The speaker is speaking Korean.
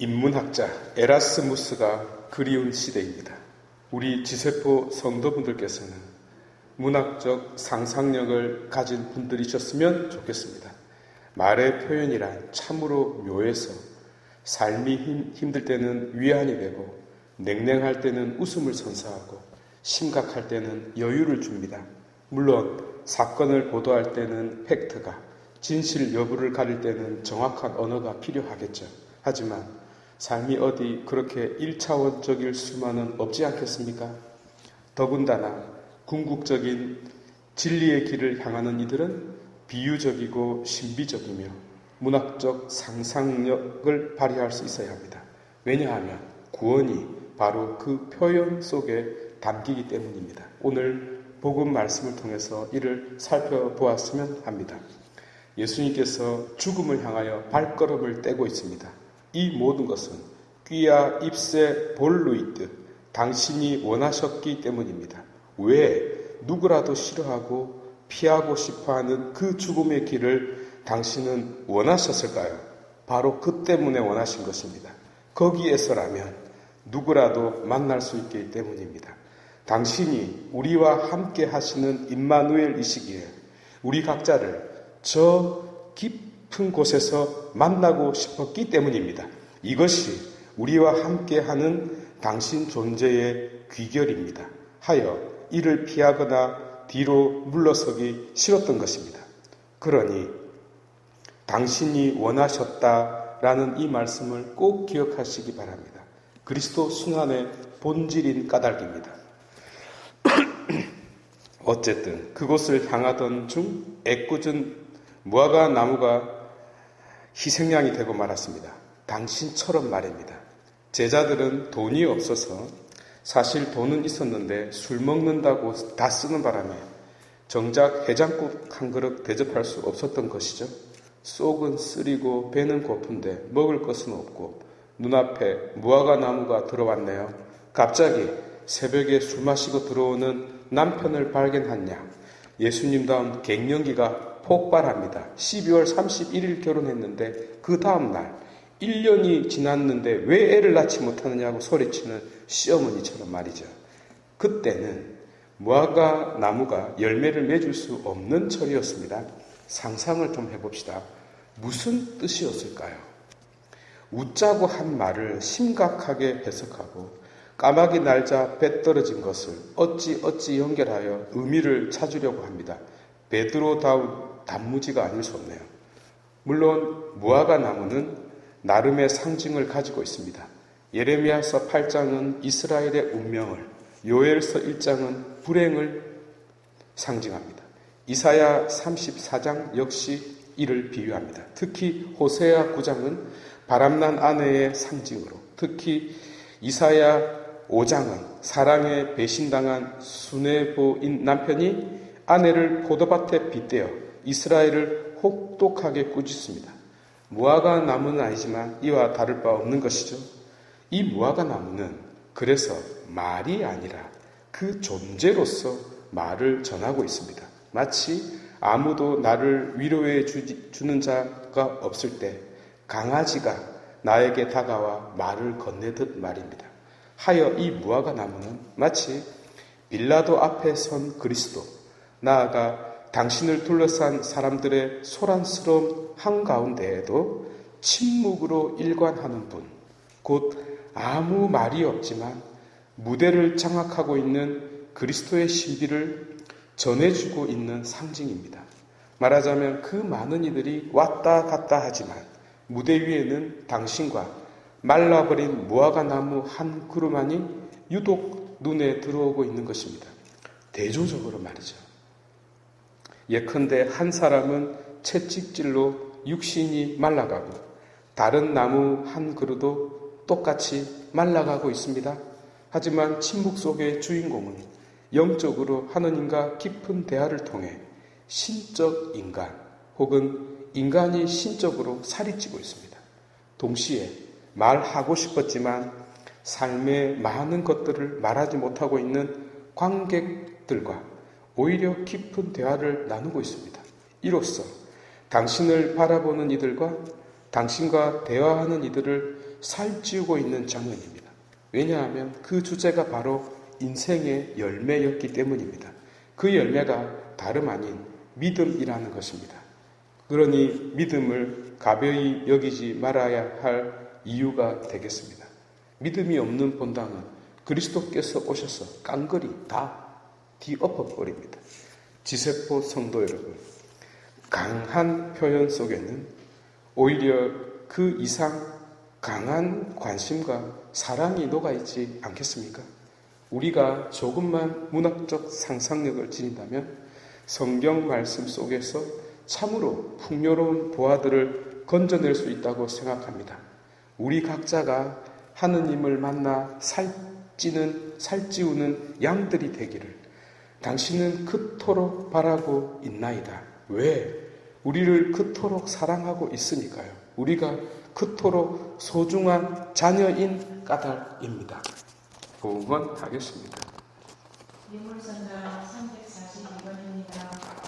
인문학자 에라스무스가 그리운 시대입니다. 우리 지세포 성도분들께서는 문학적 상상력을 가진 분들이셨으면 좋겠습니다. 말의 표현이란 참으로 묘해서 삶이 힘들 때는 위안이 되고 냉랭할 때는 웃음을 선사하고 심각할 때는 여유를 줍니다. 물론 사건을 보도할 때는 팩트가, 진실 여부를 가릴 때는 정확한 언어가 필요하겠죠. 하지만 삶이 어디 그렇게 1차원적일 수만은 없지 않겠습니까? 더군다나 궁극적인 진리의 길을 향하는 이들은 비유적이고 신비적이며 문학적 상상력을 발휘할 수 있어야 합니다. 왜냐하면 구원이 바로 그 표현 속에 담기기 때문입니다. 오늘 복음 말씀을 통해서 이를 살펴보았으면 합니다. 예수님께서 죽음을 향하여 발걸음을 떼고 있습니다. 이 모든 것은 귀야 ipse voluit, 당신이 원하셨기 때문입니다. 왜 누구라도 싫어하고 피하고 싶어하는 그 죽음의 길을 당신은 원하셨을까요? 바로 그 때문에 원하신 것입니다. 거기에서라면 누구라도 만날 수 있기 때문입니다. 당신이 우리와 함께 하시는 임마누엘이시기에 우리 각자를 저 깊은 곳에서 만나고 싶었기 때문입니다. 이것이 우리와 함께하는 당신 존재의 귀결입니다. 하여 이를 피하거나 뒤로 물러서기 싫었던 것입니다. 그러니 당신이 원하셨다라는 이 말씀을 꼭 기억하시기 바랍니다. 그리스도 순환의 본질인 까닭입니다. 어쨌든 그곳을 향하던 중 애꿎은 무화과 나무가 희생양이 되고 말았습니다. 당신처럼 말입니다. 제자들은 돈이 없어서, 사실 돈은 있었는데 술 먹는다고 다 쓰는 바람에 정작 해장국 한 그릇 대접할 수 없었던 것이죠. 속은 쓰리고 배는 고픈데 먹을 것은 없고 눈앞에 무화과 나무가 들어왔네요. 갑자기 새벽에 술 마시고 들어오는 남편을 발견한 양, 예수님다운 갱년기가 폭발합니다. 12월 31일 결혼했는데 그 다음날 1년이 지났는데 왜 애를 낳지 못하느냐고 소리치는 시어머니처럼 말이죠. 그때는 무화과 나무가 열매를 맺을 수 없는 철이었습니다. 상상을 좀 해봅시다. 무슨 뜻이었을까요? 웃자고 한 말을 심각하게 해석하고 까마귀 날자 배 떨어진 것을 어찌 연결하여 의미를 찾으려고 합니다. 베드로다운 단무지가 아닐 수 없네요. 물론 무화과 나무는 나름의 상징을 가지고 있습니다. 예레미야서 8장은 이스라엘의 운명을, 요엘서 1장은 불행을 상징합니다. 이사야 34장 역시 이를 비유합니다. 특히 호세아 9장은 바람난 아내의 상징으로, 특히 이사야 5장은 사랑에 배신당한 수뇌보인 남편이 아내를 포도밭에 빗대어 이스라엘을 혹독하게 꾸짖습니다. 무화과 나무는 아니지만 이와 다를 바 없는 것이죠. 이 무화과 나무는 그래서 말이 아니라 그 존재로서 말을 전하고 있습니다. 마치 아무도 나를 위로해 주는 자가 없을 때 강아지가 나에게 다가와 말을 건네듯 말입니다. 하여 이 무화과 나무는 마치 빌라도 앞에 선 그리스도, 나아가 당신을 둘러싼 사람들의 소란스러운 한가운데에도 침묵으로 일관하는 분, 곧 아무 말이 없지만 무대를 장악하고 있는 그리스도의 신비를 전해주고 있는 상징입니다. 말하자면 그 많은 이들이 왔다 갔다 하지만 무대 위에는 당신과 말라버린 무화과 나무 한 그루만이 유독 눈에 들어오고 있는 것입니다. 대조적으로 말이죠. 예컨대 한 사람은 채찍질로 육신이 말라가고 다른 나무 한 그루도 똑같이 말라가고 있습니다. 하지만 침묵 속의 주인공은 영적으로 하느님과 깊은 대화를 통해 신적 인간 혹은 인간이 신적으로 살이 찌고 있습니다. 동시에 말하고 싶었지만 삶의 많은 것들을 말하지 못하고 있는 관객들과 오히려 깊은 대화를 나누고 있습니다. 이로써 당신을 바라보는 이들과 당신과 대화하는 이들을 살찌우고 있는 장면입니다. 왜냐하면 그 주제가 바로 인생의 열매였기 때문입니다. 그 열매가 다름 아닌 믿음이라는 것입니다. 그러니 믿음을 가벼이 여기지 말아야 할 이유가 되겠습니다. 믿음이 없는 본당은 그리스도께서 오셔서 깡그리 다 뒤엎어버립니다. 지세포 성도 여러분, 강한 표현 속에는 오히려 그 이상 강한 관심과 사랑이 녹아있지 않겠습니까? 우리가 조금만 문학적 상상력을 지닌다면 성경 말씀 속에서 참으로 풍요로운 보화들을 건져낼 수 있다고 생각합니다. 우리 각자가 하느님을 만나 살찌우는 양들이 되기를 당신은 그토록 바라고 있나이다. 왜? 우리를 그토록 사랑하고 있으니까요. 우리가 그토록 소중한 자녀인 까닭입니다. 응원하겠습니다. 유물선가 342번입니다.